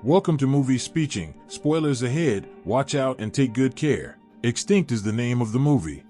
Welcome to Movie Speeching. Spoilers ahead, watch out and take good care. Extinct is the name of the movie.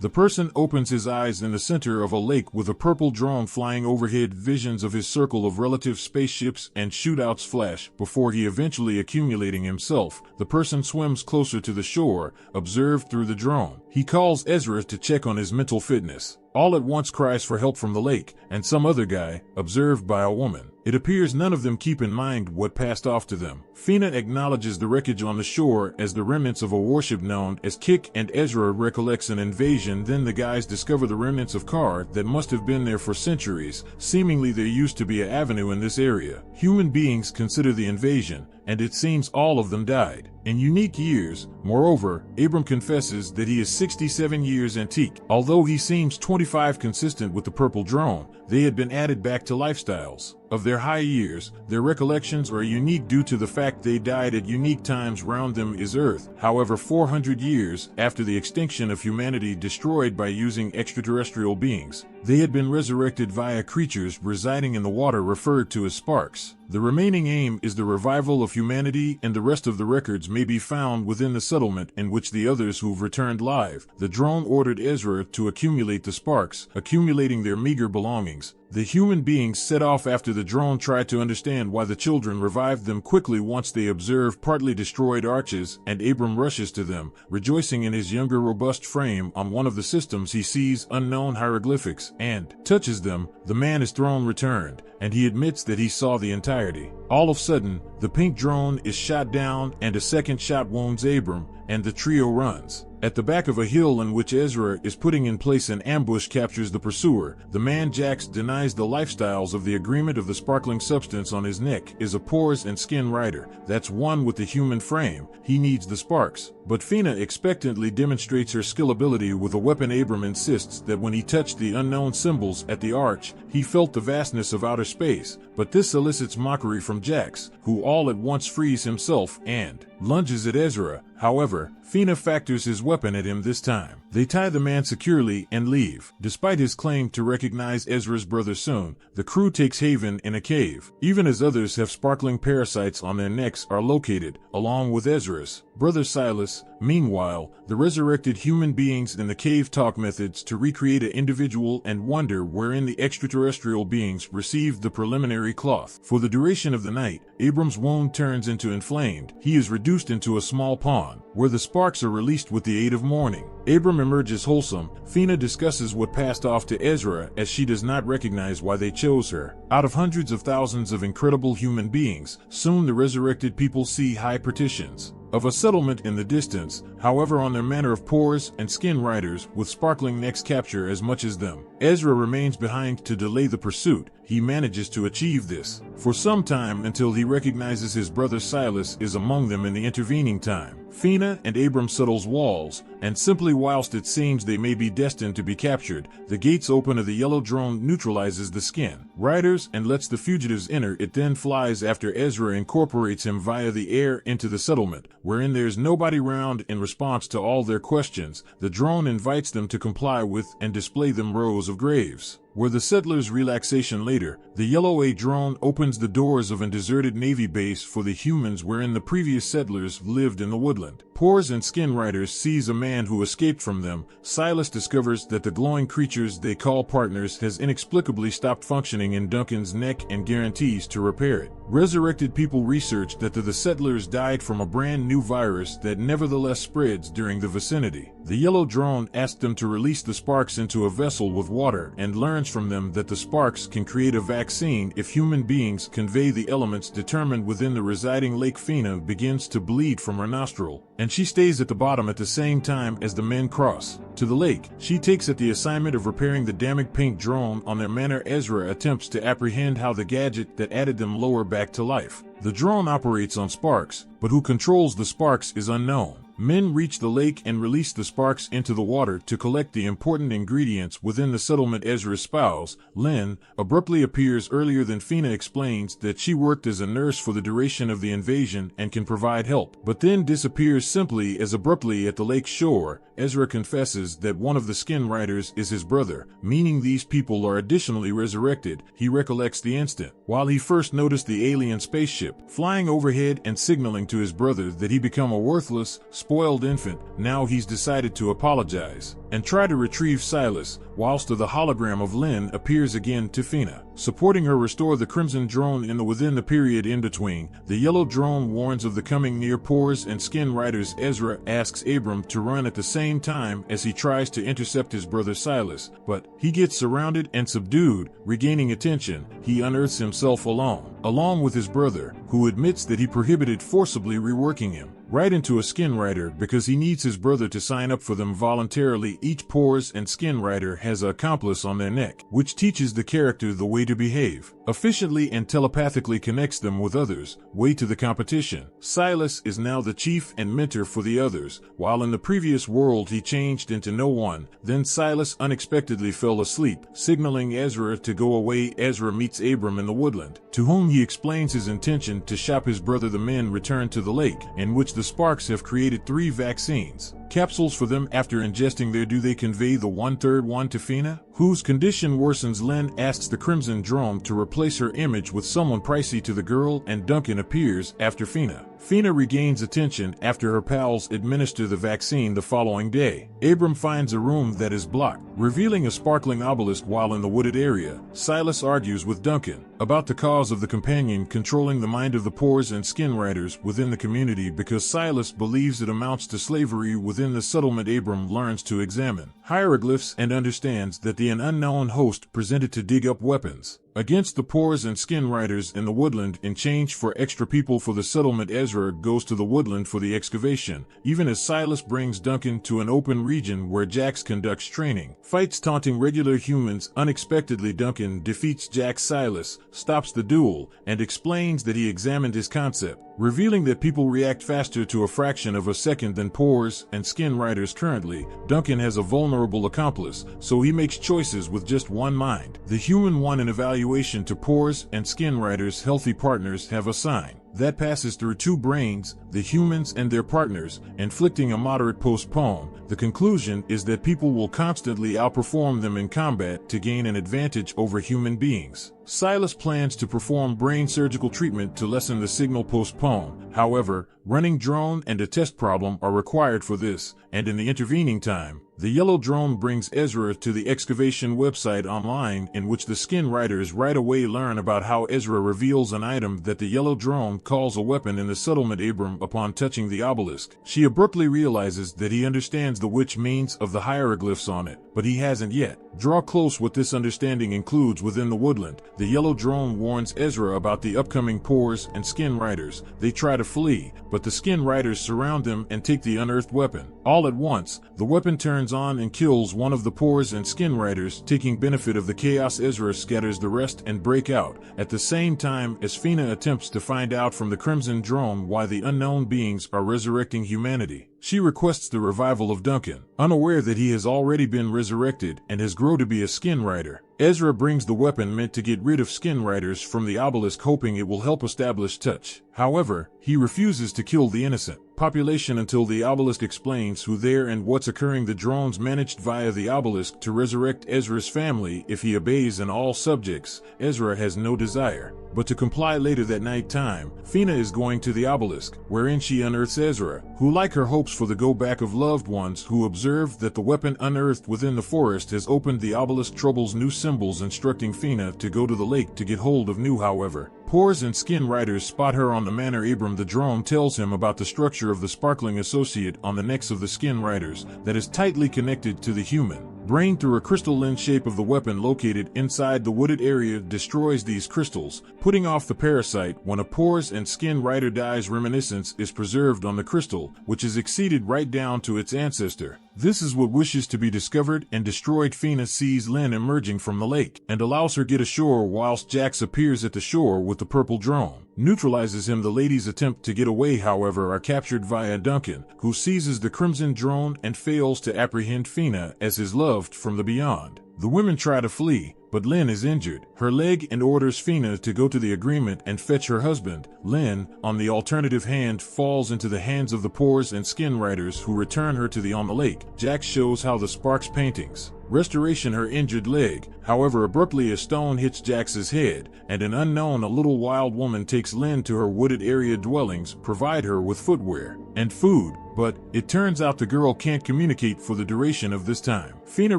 The person opens his eyes in the center of a lake with a purple drone flying overhead. Visions of his circle of relative spaceships and shootouts flash before he eventually accumulating himself. The person swims closer to the shore, observed through the drone. He calls Ezra to check on his mental fitness. All at once cries for help from the lake, and some other guy, observed by a woman. It appears none of them keep in mind what passed off to them. Fina acknowledges the wreckage on the shore as the remnants of a warship known as Kik, and Ezra recollects an invasion. Then the guys discover the remnants of Kar that must have been there for centuries. Seemingly there used to be an avenue in this area. Human beings consider the invasion, and it seems all of them died in unique years. Moreover, Abram confesses that he is 67 years antique. Although he seems 25 consistent with the purple drone, they had been added back to lifestyles of their high years. Their recollections are unique due to the fact they died at unique times. Round them is Earth. However, 400 years after the extinction of humanity destroyed by using extraterrestrial beings, they had been resurrected via creatures residing in the water referred to as sparks. The remaining aim is the revival of humanity, and the rest of the records may be found within the settlement in which the others who've returned live. The drone ordered Ezra to accumulate the sparks, accumulating their meager belongings. The human beings set off after the drone tried to understand why the children revived them quickly once they observe partly destroyed arches, and Abram rushes to them, rejoicing in his younger robust frame. On one of the systems he sees unknown hieroglyphics, and touches them. The man is thrown returned, and he admits that he saw the entirety. All of a sudden, the pink drone is shot down, and a second shot wounds Abram, and the trio runs. At the back of a hill in which Ezra is putting in place an ambush captures the pursuer. The man Jax denies the lifestyles of the agreement of the sparkling substance on his neck is a pores and skin rider. That's one with the human frame. He needs the sparks. But Fina expectantly demonstrates her skill ability with a weapon. Abram insists that when he touched the unknown symbols at the arch, he felt the vastness of outer space. But this elicits mockery from Jax, who all at once frees himself and lunges at Ezra. However, Fina factors his weapon at him this time. They tie the man securely and leave. Despite his claim to recognize Ezra's brother soon, the crew takes haven in a cave. Even as others have sparkling parasites on their necks are located, along with Ezra's brother Silas. Meanwhile, the resurrected human beings in the cave talk methods to recreate an individual and wonder wherein the extraterrestrial beings received the preliminary cloth. For the duration of the night, Abram's wound turns into inflamed. He is reduced into a small pond, where the sparks are released with the aid of morning. Abram emerges wholesome. Fina discusses what passed off to Ezra as she does not recognize why they chose her. Out of hundreds of thousands of incredible human beings, soon the resurrected people see high partitions of a settlement in the distance. However, on their manner of pores and skin riders with sparkling necks capture as much as them. Ezra remains behind to delay the pursuit. He manages to achieve this for some time until he recognizes his brother Silas is among them. In the intervening time, Fina and Abram settles walls, and simply whilst it seems they may be destined to be captured, the gates open of the yellow drone neutralizes the skin riders and lets the fugitives enter. It then flies after Ezra, incorporates him via the air into the settlement, wherein there's nobody round. In response to all their questions, the drone invites them to comply with and display them rows of graves where the settlers' relaxation. Later, the yellow A drone opens the doors of a deserted Navy base for the humans wherein the previous settlers lived in the woodland. Pores and skin riders sees a man who escaped from them. Silas discovers that the glowing creatures they call partners has inexplicably stopped functioning in Duncan's neck and guarantees to repair it. Resurrected people research that the settlers died from a brand new virus that nevertheless spreads during the vicinity. The yellow drone asks them to release the sparks into a vessel with water and learns from them that the sparks can create a vaccine if human beings convey the elements determined within the residing lake. Fina begins to bleed from her nostril, and she stays at the bottom at the same time as the men cross to the lake. She takes at the assignment of repairing the damaged pink drone. On their manner, Ezra attempts to apprehend how the gadget that added them lower back to life. The drone operates on sparks, but who controls the sparks is unknown. Men reach the lake and release the sparks into the water to collect the important ingredients within the settlement. Ezra's spouse, Lynn, abruptly appears earlier than Fina explains that she worked as a nurse for the duration of the invasion and can provide help, but then disappears simply as abruptly at the lake shore. Ezra confesses that one of the skin riders is his brother, meaning these people are additionally resurrected. He recollects the instant, while he first noticed the alien spaceship flying overhead and signaling to his brother that he become a worthless, spoiled infant. Now he's decided to apologize and try to retrieve Silas, whilst the hologram of Lynn appears again to Fina, supporting her restore the crimson drone within the period in between. The yellow drone warns of the coming near pores and skin riders. Ezra asks Abram to run at the same time as he tries to intercept his brother Silas, but he gets surrounded and subdued. Regaining attention, he unearths himself along with his brother, who admits that he prohibited forcibly reworking him right into a skin rider because he needs his brother to sign up for them voluntarily. Each pores and skin rider has an accomplice on their neck, which teaches the character the way to behave efficiently and telepathically connects them with others. Way to the competition. Silas is now the chief and mentor for the others, while in the previous world he changed into no one. Then Silas unexpectedly fell asleep, signaling Ezra to go away. Ezra meets Abram in the woodland, to whom he explains his intention to shop his brother. The men return to the lake, in which the sparks have created 3 vaccines capsules for them. After ingesting their do they convey the 1/3 one to Fina, whose condition worsens. Lynn asks the crimson drone to replace her image with someone pricey to the girl, and Duncan appears after Fina. Fina regains attention after her pals administer the vaccine the following day. Abram finds a room that is blocked, revealing a sparkling obelisk while in the wooded area. Silas argues with Duncan about the cause of the companion controlling the mind of the pores and skin riders within the community because Silas believes it amounts to slavery within the settlement. Abram learns to examine hieroglyphs and understands that an unknown host presented to dig up weapons against the pores and skin riders in the woodland in change for extra people for the settlement. Ezra goes to the woodland for the excavation, even as Silas brings Duncan to an open region where Jax conducts training fights taunting regular humans. Unexpectedly, Duncan defeats Jax. Silas stops the duel and explains that he examined his concept, revealing that people react faster to a fraction of a second than pores and skin riders currently. Duncan has a vulnerable accomplice, so he makes choices with just one mind, the human one. In evaluation to pores and skin riders, healthy partners have a sign that passes through 2 brains, the humans and their partners, inflicting a moderate postpone. The conclusion is that people will constantly outperform them in combat to gain an advantage over human beings. Silas plans to perform brain surgical treatment to lessen the signal postpone. However, running drone and a test problem are required for this, and in the intervening time, the yellow drone brings Ezra to the excavation website online, in which the skin riders right away learn about how Ezra reveals an item that the yellow drone calls a weapon in the settlement. Abram, upon touching the obelisk, she abruptly realizes that he understands the which means of the hieroglyphs on it, but he hasn't yet. Draw close. What this understanding includes within the woodland. The yellow drone warns Ezra about the upcoming pores and skin riders. They try to flee, but the skin riders surround them and take the unearthed weapon. All at once, the weapon turns on and kills one of the pores and skin riders. Taking benefit of the chaos, Ezra scatters the rest and break out, at the same time as Fina attempts to find out from the crimson drone why the unknown beings are resurrecting humanity. She requests the revival of Duncan, unaware that he has already been resurrected and has grown to be a skin rider. Ezra brings the weapon meant to get rid of skin riders from the obelisk, hoping it will help establish touch. However, he refuses to kill the innocent population until the obelisk explains who they are and what's occurring. The drones managed via the obelisk to resurrect Ezra's family if he obeys, and all subjects. Ezra has no desire but to comply. Later that night time, Fina is going to the obelisk, wherein she unearths Ezra, who, like her, hopes for the go-back of loved ones who observe that the weapon unearthed within the forest has opened the obelisk. Troubles new symbols instructing Fina to go to the lake to get hold of new. However, pores and skin riders spot her on the manor. Abram, the drone, tells him about the structure of the sparkling associate on the necks of the skin riders that is tightly connected to the human brain through a crystalline shape. Of the weapon located inside the wooded area destroys these crystals, putting off the parasite. When a pores and skin rider dies, reminiscence is preserved on the crystal, which is exceeded right down to its ancestor. This is what wishes to be discovered and destroyed. Fina sees Lynn emerging from the lake and allows her get ashore whilst Jax appears at the shore with the purple drone. Neutralizes him. The ladies attempt to get away, however, are captured via Duncan, who seizes the crimson drone and fails to apprehend Fina as his loved from the beyond. The women try to flee, but Lynn is injured, her leg, and orders Fina to go to the agreement and fetch her husband. Lynn, on the alternative hand, falls into the hands of the pores and skin riders who return her to the on the lake. Jax shows how the Sparks paintings restoration her injured leg. However, abruptly a stone hits Jax's head, and an unknown, a little wild woman takes Lynn to her wooded area dwellings, provide her with footwear and food, but it turns out the girl can't communicate for the duration of this time. Fina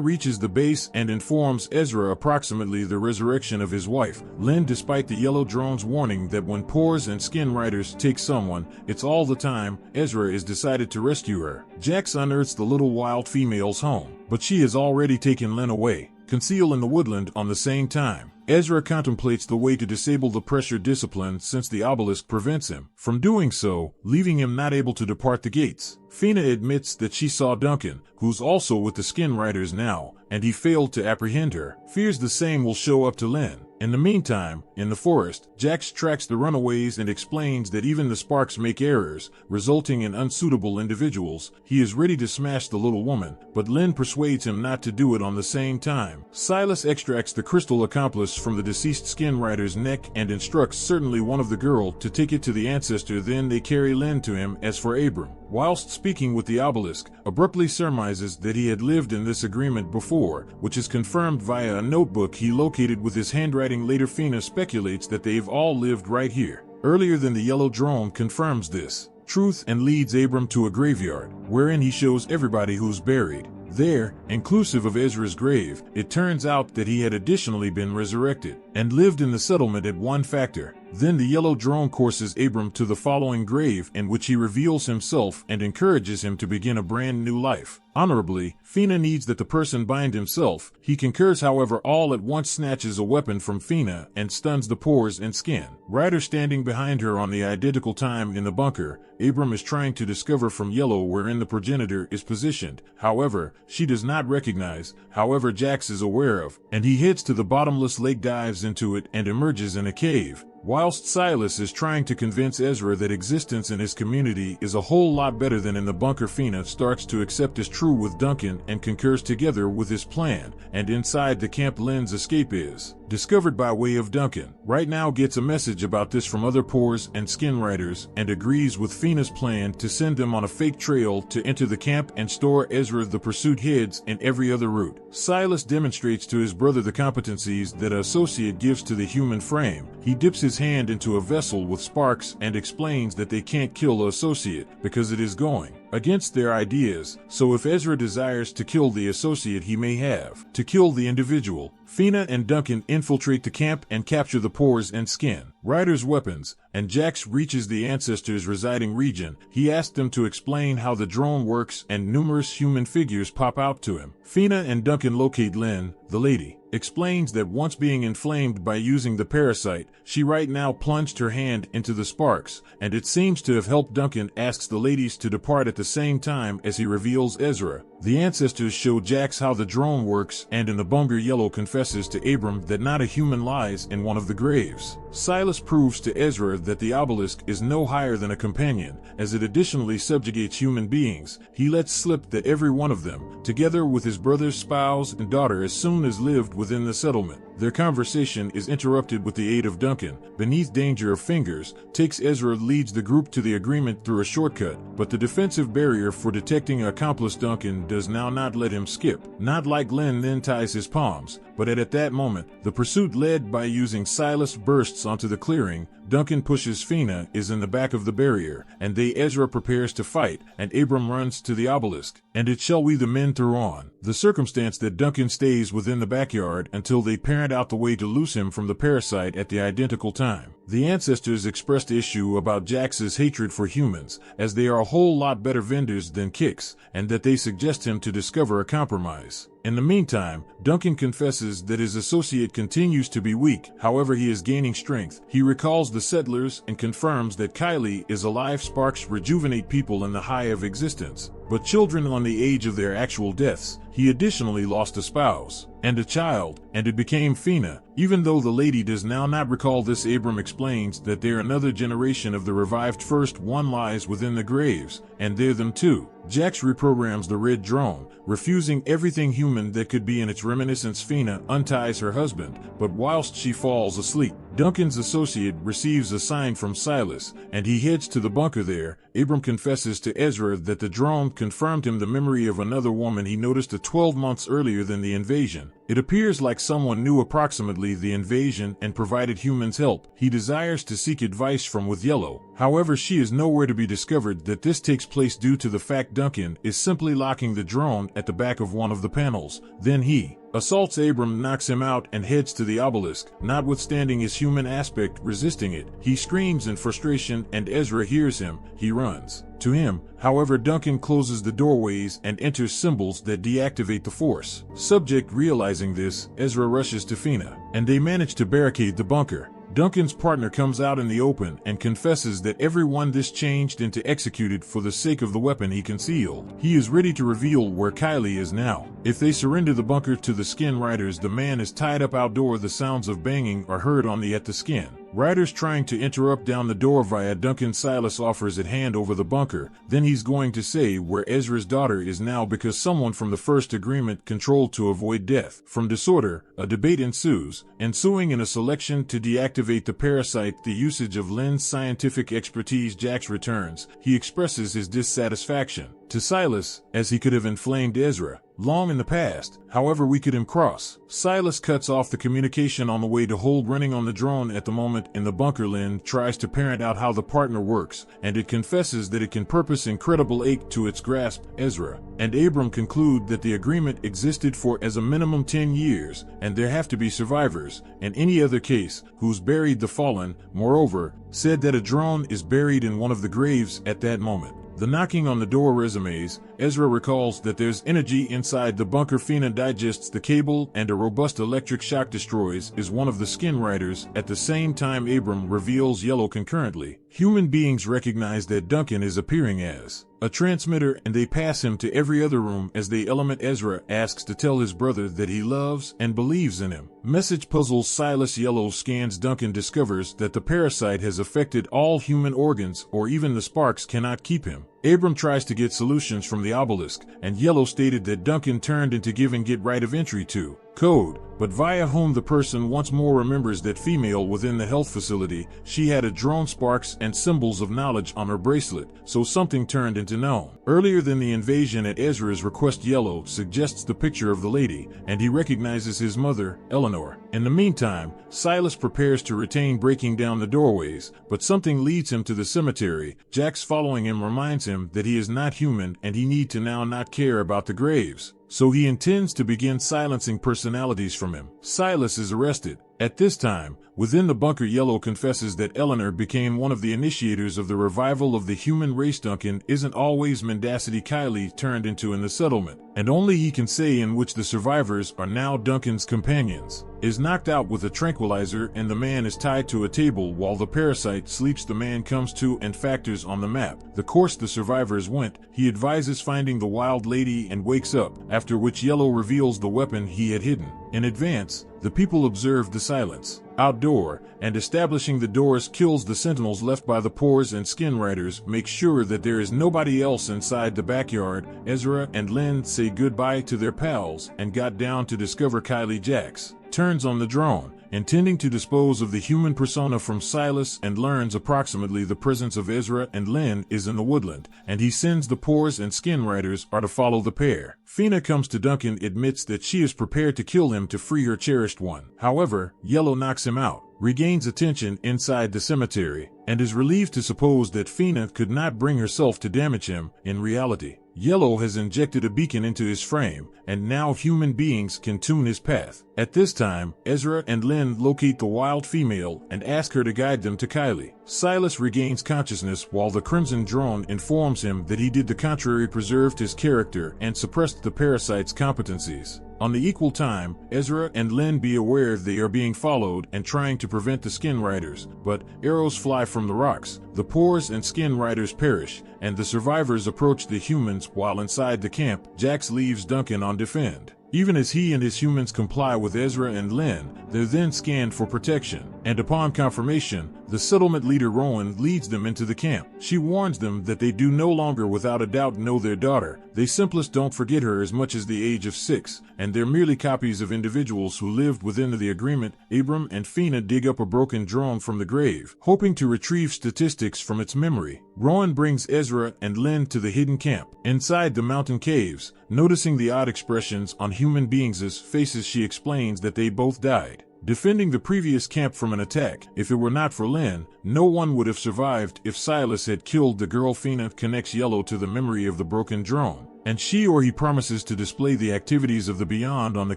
reaches the base and informs Ezra approximately the resurrection of his wife, Lynn, despite the yellow drone's warning that when pores and skin riders take someone, it's all the time. Ezra is decided to rescue her. Jax unearths the little wild female's home, but she has already taken Lynn away, conceal in the woodland on the same time. Ezra contemplates the way to disable the pressure discipline since the obelisk prevents him from doing so, leaving him not able to depart the gates. Fina admits that she saw Duncan, who's also with the skin riders now, and he failed to apprehend her. Fears the same will show up to Lynn. In the meantime, in the forest, Jax tracks the runaways and explains that even the Sparks make errors, resulting in unsuitable individuals. He is ready to smash the little woman, but Lynn persuades him not to do it on the same time. Silas extracts the crystal accomplice from the deceased skin rider's neck and instructs certainly one of the girl to take it to the ancestor. Then they carry Lynn to him. As for Abram, whilst speaking with the obelisk, abruptly surmises that he had lived in this agreement before, which is confirmed via a notebook he located with his handwriting. Later, Fina speculates that they've all lived right here. Earlier than the yellow drone confirms this truth and leads Abram to a graveyard, wherein he shows everybody who's buried there, inclusive of Ezra's grave. It turns out that he had additionally been resurrected and lived in the settlement at one factor. Then the yellow drone courses Abram to the following grave, in which he reveals himself and encourages him to begin a brand new life. Honorably, Fina needs that the person bind himself. He concurs, however, all at once snatches a weapon from Fina and stuns the pores and skin. Ryder standing behind her on the identical time in the bunker. Abram is trying to discover from yellow wherein the progenitor is positioned. However, she does not recognize. However, Jax is aware of, and he heads to the bottomless lake, dives into it, and emerges in a cave. Whilst Silas is trying to convince Ezra that existence in his community is a whole lot better than in the bunker, Fina starts to accept as true with Duncan and concurs together with his plan, and inside the camp Lynn's escape is discovered by way of Duncan. Right now gets a message about this from other pores and skin riders and agrees with Fina's plan to send them on a fake trail to enter the camp and store Ezra. The pursuit heads in every other route. Silas demonstrates to his brother the competencies that an associate gives to the human frame. He dips his hand into a vessel with sparks and explains that they can't kill the associate because it is going against their ideas. So if Ezra desires to kill the associate, he may have to kill the individual. Fina and Duncan infiltrate the camp and capture the pores and skin riders' weapons, and Jax reaches the ancestors' residing region. He asks them to explain how the drone works, and numerous human figures pop out to him. Fina and Duncan locate Lynn. The lady explains that once being inflamed by using the parasite, she right now plunged her hand into the sparks, and it seems to have helped. Duncan asks the ladies to depart at the same time as he reveals Ezra. The ancestors show Jax how the drone works, and in the bunker, yellow confesses to Abram that not a human lies in one of the graves. Silas proves to Ezra that the obelisk is no higher than a companion, as it additionally subjugates human beings. He lets slip that every one of them, together with his brother's spouse and daughter, as soon as lived within the settlement. Their conversation is interrupted with the aid of Duncan. Beneath danger of fingers, takes Ezra leads the group to the agreement through a shortcut, but the defensive barrier for detecting an accomplice Duncan does now not let him skip. Not like Lynn then ties his palms, but at that moment, the pursuit led by using Silas bursts onto the clearing. Duncan pushes Fina is in the back of the barrier, and Ezra prepares to fight, and Abram runs to the obelisk, and it shall we the men throw on. The circumstance that Duncan stays within the backyard until they parent out the way to loose him from the parasite at the identical time. The ancestors expressed issue about Jax's hatred for humans, as they are a whole lot better vendors than Kicks, and that they suggest him to discover a compromise. In the meantime, Duncan confesses that his associate continues to be weak, however he is gaining strength. He recalls the settlers and confirms that Kylie is alive. Sparks rejuvenate people in the high of existence. but children on the age of their actual deaths. He additionally lost a spouse and a child, and it became Fina. Even though the lady does now not recall this, Abram explains that they're another generation of the revived first one lies within the graves, and they're them too. Jax reprograms the red drone, refusing everything human that could be in its reminiscence. Fina unties her husband, but whilst she falls asleep, Duncan's associate receives a sign from Silas, and he heads to the bunker there. Abram confesses to Ezra that the drone confirmed him the memory of another woman he noticed 12 months earlier than the invasion. It appears like someone knew approximately the invasion and provided humans help. He desires to seek advice from with Yellow. However, she is nowhere to be discovered. That this takes place due to the fact Duncan is simply locking the drone at the back of one of the panels. Then he assaults Abram, knocks him out, and heads to the obelisk. Notwithstanding his human aspect resisting it, he screams in frustration, and Ezra hears him. He runs to him. However, Duncan closes the doorways and enters symbols that deactivate the force. Subject realizing this, Ezra rushes to Fina, and they manage to barricade the bunker. Duncan's partner comes out in the open and confesses that everyone this changed into executed for the sake of the weapon he concealed. He is ready to reveal where Kylie is now. If they surrender the bunker to the Skin Riders, the man is tied up outdoor. The sounds of banging are heard on the Skin Riders trying to interrupt down the door via Duncan. Silas offers a hand over the bunker. Then he's going to say where Ezra's daughter is now because someone from the first agreement controlled to avoid death. From disorder, a debate ensues, ensuing in a selection to deactivate the parasite. The usage of Lynn's scientific expertise. Jax returns. He expresses his dissatisfaction to Silas, as he could have inflamed Ezra long in the past. However, we could him cross. Silas cuts off the communication on the way to hold running on the drone. At the moment in the bunker, Lynn tries to parent out how the partner works, and it confesses that it can purpose incredible ache to its grasp. Ezra and Abram conclude that the agreement existed for as a minimum 10 years, and there have to be survivors, in any other case, who's buried the fallen. Moreover, said that a drone is buried in one of the graves at that moment. The knocking on the door resumes. Ezra recalls that there's energy inside the bunker. Fina digests the cable, and a robust electric shock destroys is one of the Skin Riders. At the same time, Abram reveals Yellow concurrently. Human beings recognize that Duncan is appearing as a transmitter, and they pass him to every other room as they element. Ezra asks to tell his brother that he loves and believes in him. Message puzzles Silas. Yellow scans Duncan, discovers that the parasite has affected all human organs, or even the sparks cannot keep him. Abram tries to get solutions from the obelisk, and Yellow stated that Duncan turned into giving get right of entry to code, but via whom the person once more remembers that female within the health facility. She had a drone, sparks and symbols of knowledge on her bracelet, so something turned into known. Earlier than the invasion, at Ezra's request, Yellow suggests the picture of the lady, and he recognizes his mother, Eleanor. In the meantime, Silas prepares to retain breaking down the doorways, but something leads him to the cemetery. Jax, following him, reminds him that he is not human and he need to now not care about the graves. So he intends to begin silencing personalities from him. Silas is arrested. At this time, within the bunker, Yellow confesses that Eleanor became one of the initiators of the revival of the human race. Duncan isn't always mendacity Kylie turned into in the settlement, and only he can say in which the survivors are now Duncan's companions. Is knocked out with a tranquilizer, and the man is tied to a table while the parasite sleeps. The man comes to and factors on the map the course the survivors went. He advises finding the wild lady and wakes up, after which Yellow reveals the weapon he had hidden. In advance, the people observe the silence outdoor, and establishing the doors, kills the sentinels left by the Pores and Skin Riders, makes sure that there is nobody else inside the backyard. Ezra and Lynn say goodbye to their pals and got down to discover Kylie. Jax turns on the drone, intending to dispose of the human persona from Silas, and learns approximately the presence of Ezra and Lynn is in the woodland, and he sends the Pores and Skin Riders are to follow the pair. Fina comes to Duncan, admits that she is prepared to kill him to free her cherished one. However, Yellow knocks him out, regains attention inside the cemetery, and is relieved to suppose that Fina could not bring herself to damage him. In reality, Yellow has injected a beacon into his frame, and now human beings can tune his path. At this time, Ezra and Lynn locate the wild female and ask her to guide them to Kylie. Silas regains consciousness while the Crimson Drone informs him that he did the contrary, preserved his character, and suppressed the parasite's competencies. On the equal time, Ezra and Lynn be aware they are being followed and trying to prevent the Skin Riders, but arrows fly from the rocks, the Pores and Skin Riders perish, and the survivors approach the humans while inside the camp. Jax leaves Duncan on defend. Even as he and his humans comply with Ezra and Lynn, they're then scanned for protection, and upon confirmation, the settlement leader Rowan leads them into the camp. She warns them that they do no longer without a doubt know their daughter. They simplest don't forget her as much as the age of 6, and they're merely copies of individuals who lived within the agreement. Abram and Fina dig up a broken drone from the grave, hoping to retrieve statistics from its memory. Rowan brings Ezra and Lynn to the hidden camp. Inside the mountain caves, noticing the odd expressions on human beings' faces, she explains that they both died defending the previous camp from an attack. If it were not for Lynn, no one would have survived. If Silas had killed the girl, Fina connects Yellow to the memory of the broken drone, and she or he promises to display the activities of the Beyond on the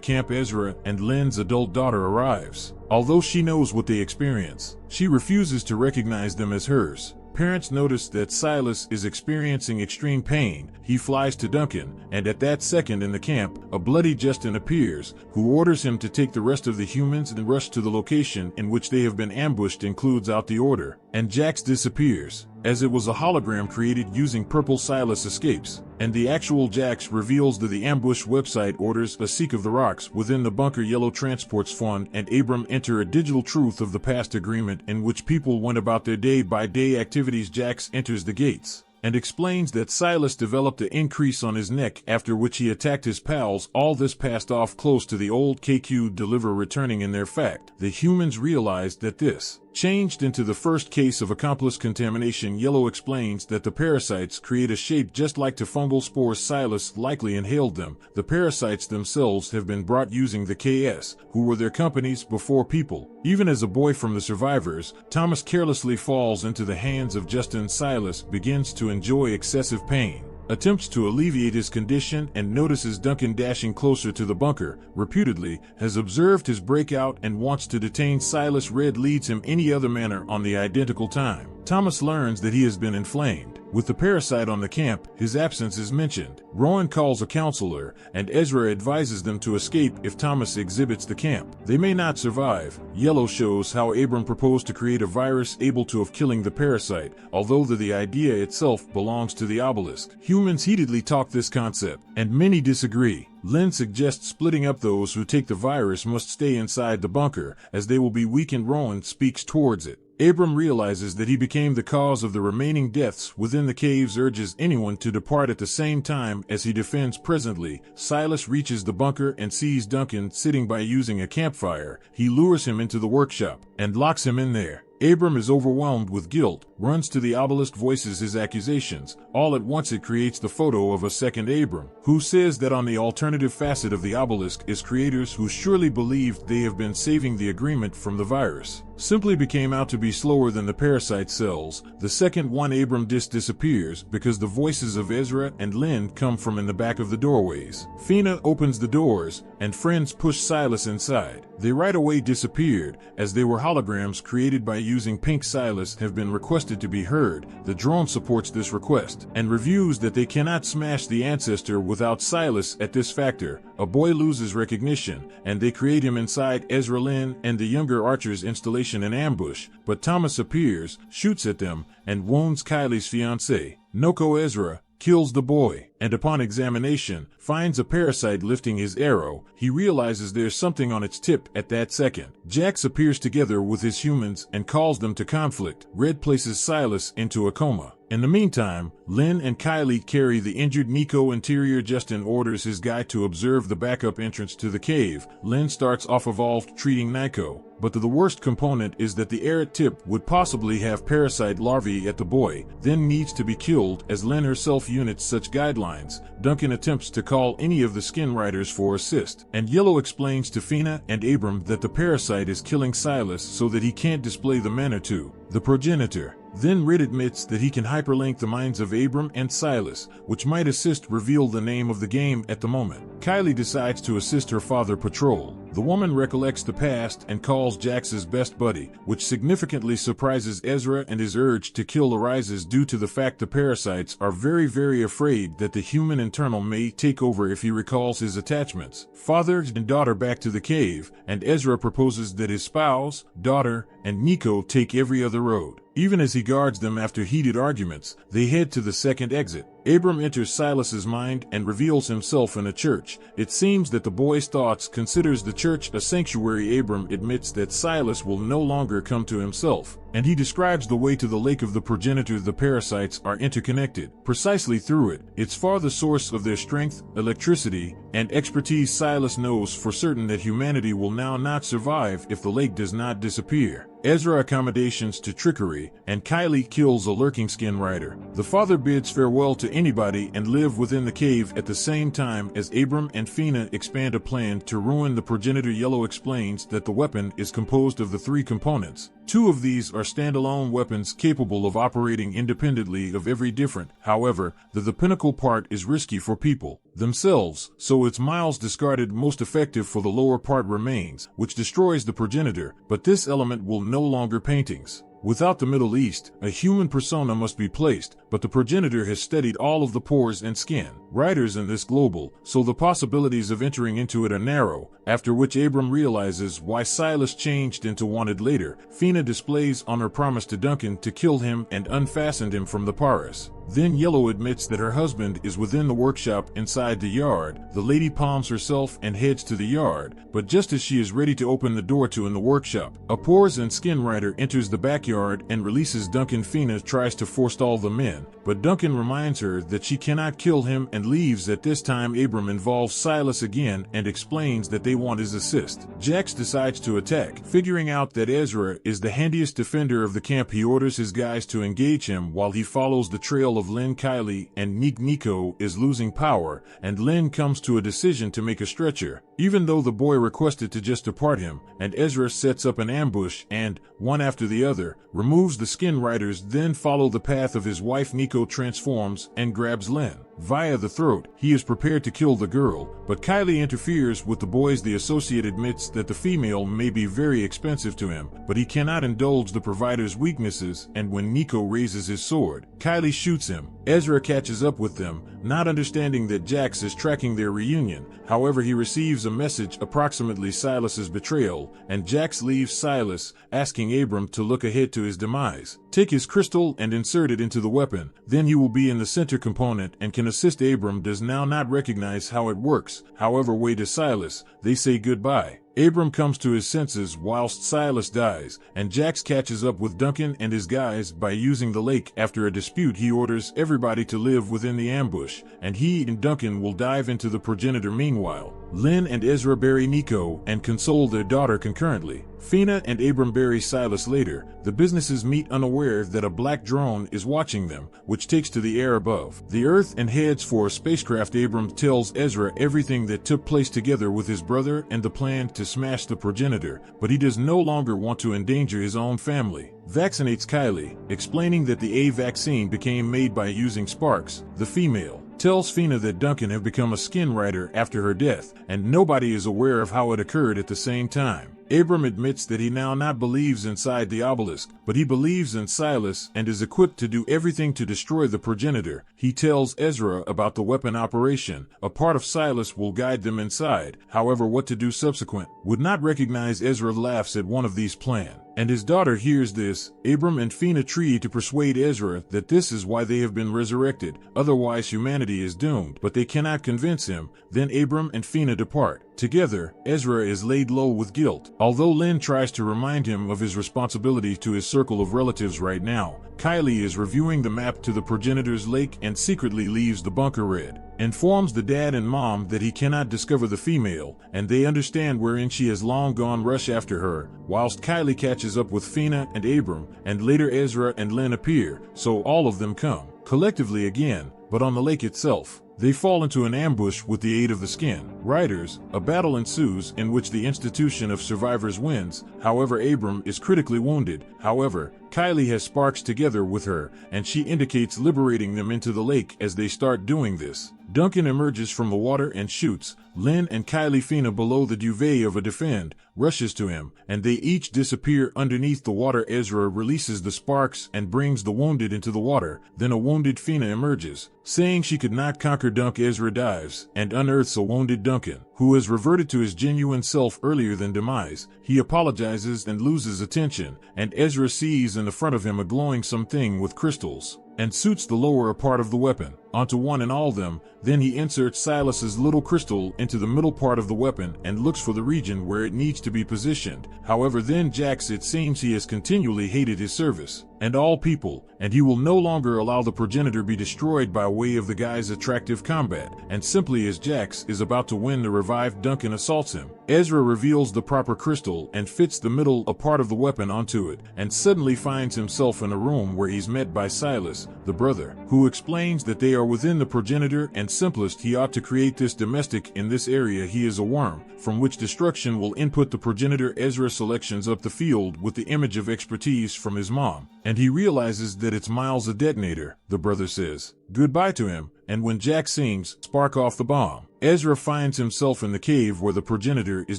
camp. Ezra and Lynn's adult daughter arrives. Although she knows what they experience, she refuses to recognize them as hers. Parents notice that Silas is experiencing extreme pain. He flies to Duncan, and at that second in the camp, a bloody Justin appears, who orders him to take the rest of the humans and rush to the location in which they have been ambushed. Includes out the order, and Jax disappears, as it was a hologram created using purple. Silas escapes, and the actual Jax reveals that the ambush website orders a seek of the rocks within the bunker. Yellow transports Fawn and Abram enter a digital truth of the past agreement in which people went about their day-by-day activities. Jax enters the gates and explains that Silas developed an increase on his neck, after which he attacked his pals. All this passed off close to the old KQ deliver returning in their fact. The humans realized that this changed into the first case of accomplice contamination. Yellow explains that the parasites create a shape just like to fungal spores. Silas likely inhaled them. The parasites themselves have been brought using the KS, who were their companies before people. Even as a boy from the survivors, Thomas carelessly falls into the hands of Justin. Silas begins to enjoy excessive pain, attempts to alleviate his condition, and notices Duncan dashing closer to the bunker, reputedly has observed his breakout and wants to detain Silas. Red leads him any other manner on the identical time. Thomas learns that he has been inflamed. With the parasite on the camp, his absence is mentioned. Rowan calls a counselor, and Ezra advises them to escape if Thomas exhibits the camp. They may not survive. Yellow shows how Abram proposed to create a virus able to of killing the parasite, although the idea itself belongs to the obelisk. Humans heatedly talk this concept, and many disagree. Lynn suggests splitting up. Those who take the virus must stay inside the bunker, as they will be weakened. Rowan speaks towards it. Abram realizes that he became the cause of the remaining deaths within the caves, urges anyone to depart at the same time as he defends. Presently, Silas reaches the bunker and sees Duncan sitting by using a campfire. He lures him into the workshop and locks him in there. Abram is overwhelmed with guilt, runs to the obelisk, voices his accusations. All at once it creates the photo of a second Abram, who says that on the alternative facet of the obelisk is creators who surely believed they have been saving the agreement from the virus. Simply became out to be slower than the parasite cells. The second one Abram disappears because the voices of Ezra and Lynn come from in the back of the doorways. Fina opens the doors, and friends push Silas inside. They right away disappeared, as they were holograms created by using pink. Silas have been requested to be heard. The drone supports this request, and reviews that they cannot smash the ancestor without Silas. At this factor, a boy loses recognition, and they create him inside Ezra, Lynn, and the younger archer's installation in ambush, but Thomas appears, shoots at them, and wounds Kylie's fiancé. Noko. Ezra kills the boy, and upon examination, finds a parasite lifting his arrow. He realizes there's something on its tip at that second. Jax appears together with his humans and calls them to conflict. Red places Silas into a coma. In the meantime, Lynn and Kylie carry the injured Nico. Interior. Justin orders his guy to observe the backup entrance to the cave. Lynn starts off evolved treating Nico, but the worst component is that the arrow tip would possibly have parasite larvae at the boy, then needs to be killed, as Lynn herself units such guidelines. Duncan attempts to call any of the Skin Riders for assist, and Yellow explains to Fina and Abram that the parasite is killing Silas so that he can't display the Manitou, the progenitor. Then Red admits that he can hyperlink the minds of Abram and Silas, which might assist reveal the name of the game at the moment. Kylie decides to assist her father patrol. The woman recollects the past and calls Jax his best buddy, which significantly surprises Ezra, and his urge to kill arises due to the fact the parasites are very afraid that the human internal may take over if he recalls his attachments. Father and daughter back to the cave, and Ezra proposes that his spouse, daughter, and Nico take every other road. Even as he guards them after heated arguments, they head to the second exit. Abram enters Silas's mind and reveals himself in a church. It seems that the boy's thoughts considers the church a sanctuary. Abram admits that Silas will no longer come to himself, and he describes the way to the lake of the progenitor. The parasites are interconnected. Precisely through it, it's far the source of their strength, electricity, and expertise. Silas knows for certain that humanity will now not survive if the lake does not disappear. Ezra accommodations to trickery, and Kylie kills a lurking skin rider. The father bids farewell to anybody and live within the cave at the same time as Abram and Fina expand a plan to ruin the progenitor. Yellow explains that the weapon is composed of the 3 components. 2 of these are standalone weapons capable of operating independently of every different. However, the pinnacle part is risky for people themselves, so it's Miles discarded. Most effective for the lower part remains, which destroys the progenitor, but this element will no longer paintings. Without the Middle East, a human persona must be placed, but the progenitor has studied all of the pores and skin riders in this global, so the possibilities of entering into it are narrow, after which Abram realizes why Silas changed into wanted later. Fina displays on her promise to Duncan to kill him and unfastened him from the Paris. Then Yellow admits that her husband is within the workshop inside the yard. The lady palms herself and heads to the yard, but just as she is ready to open the door to in the workshop, a pores and skin rider enters the backyard and releases Duncan. Fina tries to forestall the men, but Duncan reminds her that she cannot kill him and leaves. At this time, Abram involves Silas again and explains that they want his assist. Jax decides to attack. Figuring out that Ezra is the handiest defender of the camp, he orders his guys to engage him while he follows the trail of Lynn. Kylie and Nico is losing power, and Lynn comes to a decision to make a stretcher, even though the boy requested to just depart him, and Ezra sets up an ambush and, one after the other, removes the skin riders. Then follow the path of his wife. Nico transforms and grabs Lynn via the throat. He is prepared to kill the girl, but Kylie interferes with the boys. The associate admits that the female may be very expensive to him, but he cannot indulge the provider's weaknesses, and when Nico raises his sword, Kylie shoots him. Ezra catches up with them, not understanding that Jax is tracking their reunion. However, he receives a message approximately Silas's betrayal, and Jax leaves Silas, asking Abram to look ahead to his demise. Take his crystal and insert it into the weapon, then he will be in the center component and can assist. Abram does now not recognize how it works. However, way to Silas, they say goodbye. Abram comes to his senses whilst Silas dies, and Jax catches up with Duncan and his guys by using the lake. After a dispute, he orders everybody to live within the ambush, and he and Duncan will dive into the progenitor. Meanwhile, Lynn and Ezra bury Nico and console their daughter concurrently. Fina and Abram bury Silas later. The businesses meet unaware that a black drone is watching them, which takes to the air above the earth and heads for a spacecraft. Abram tells Ezra everything that took place together with his brother and the plan to smash the progenitor, but he does no longer want to endanger his own family. Vaccinates Kylie, explaining that the A vaccine became made by using sparks. The female tells Fina that Duncan had become a skin rider after her death, and nobody is aware of how it occurred at the same time. Abram admits that he now not believes inside the obelisk, but he believes in Silas and is equipped to do everything to destroy the progenitor. He tells Ezra about the weapon operation. A part of Silas will guide them inside. However, what to do subsequent would not recognize. Ezra laughs at one of these plans, and his daughter hears this. Abram and Fina try to persuade Ezra that this is why they have been resurrected, otherwise humanity is doomed, but they cannot convince him. Then Abram and Fina depart. Together, Ezra is laid low with guilt, although Lynn tries to remind him of his responsibility to his circle of relatives right now. Kylie is reviewing the map to the progenitor's lake and secretly leaves the bunker. Red informs the dad and mom that he cannot discover the female, and they understand wherein she has long gone. Rush after her, whilst Kylie catches up with Fina and Abram, and later Ezra and Lynn appear, so all of them come collectively again, but on the lake itself. They fall into an ambush with the aid of the skin riders. A battle ensues in which the institution of survivors wins. However, Abram is critically wounded. However, Kylie has Sparks together with her, and she indicates liberating them into the lake as they start doing this. Duncan emerges from the water and shoots. Lynn and Kylie Fina below the duvet of a defend, rushes to him, and they each disappear underneath the water. Ezra releases the Sparks and brings the wounded into the water. Then a wounded Fina emerges. Saying she could not conquer Dunk, Ezra dives and unearths a wounded Duncan, who has reverted to his genuine self earlier than demise. He apologizes and loses attention, and Ezra sees in the front of him a glowing something with crystals, and suits the lower part of the weapon onto one and all them. Then he inserts Silas's little crystal into the middle part of the weapon and looks for the region where it needs to be positioned. However, then Jax, it seems he has continually hated his service and all people, and he will no longer allow the progenitor be destroyed by way of the guy's attractive combat. And simply as Jax is about to win, the revived Duncan assaults him. Ezra reveals the proper crystal and fits the middle a part of the weapon onto it, and suddenly finds himself in a room where he's met by Silas, the brother, who explains that they are within the progenitor, and simplest, he ought to create this domestic in this area. He is a worm, from which destruction will input the progenitor. Ezra selections up the field with the image of expertise from his mom, and he realizes that it's Miles, a detonator. The brother says goodbye to him, and when Jack sings "Spark Off the Bomb," Ezra finds himself in the cave where the progenitor is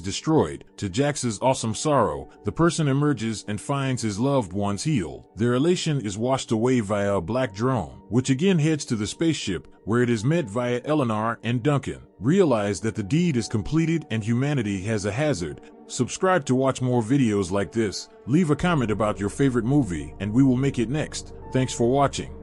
destroyed. To Jax's awesome sorrow, the person emerges and finds his loved ones healed. Their elation is washed away via a black drone, which again heads to the spaceship, where it is met via Eleanor and Duncan. Realize that the deed is completed and humanity has a hazard. Subscribe to watch more videos like this. Leave a comment about your favorite movie and we will make it next. Thanks for watching.